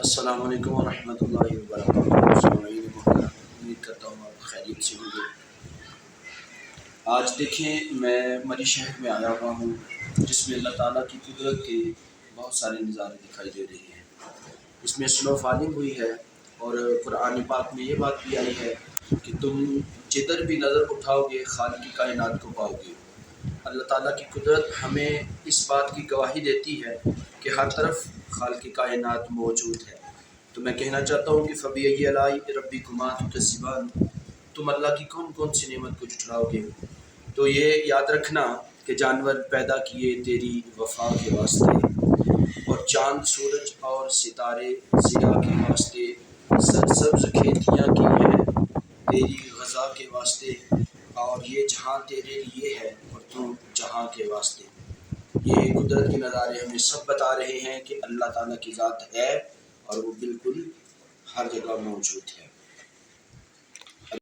السلام علیکم ورحمۃ اللہ وبرکاتہ۔ سامعین محترم، امید کرتا ہوں آپ خیریت سے ہوں گے۔ آج دیکھیں میں مری شہر میں آیا ہوا ہوں جس میں اللہ تعالیٰ کی قدرت کے بہت سارے نظارے دکھائی دے رہے ہیں۔ اس میں سنو فالنگ ہوئی ہے اور قرآن پاک میں یہ بات بھی آئی ہے کہ تم جدھر بھی نظر اٹھاؤ گے خالق کائنات کو پاؤ گے۔ اللہ تعالیٰ کی قدرت ہمیں اس بات کی گواہی دیتی ہے کہ ہر طرف خالق کائنات موجود ہے۔ تو میں کہنا چاہتا ہوں کہ فبأي آلاء ربكما تكذبان، تم اللہ کی کون کون سی نعمت کو جھٹلاؤ گے۔ تو یہ یاد رکھنا کہ جانور پیدا کیے تیری وفا کے واسطے، اور چاند سورج اور ستارے ضیاء کے واسطے، سرسبز کھیتیاں کی ہیں تیری غذا کے واسطے، اور یہ جہاں تیرے لیے ہے اور تو جہاں کے واسطے۔ یہ قدرت کے نظارے ہمیں سب بتا رہے ہیں کہ اللہ تعالیٰ کی ذات ہے اور وہ بالکل ہر جگہ موجود ہے۔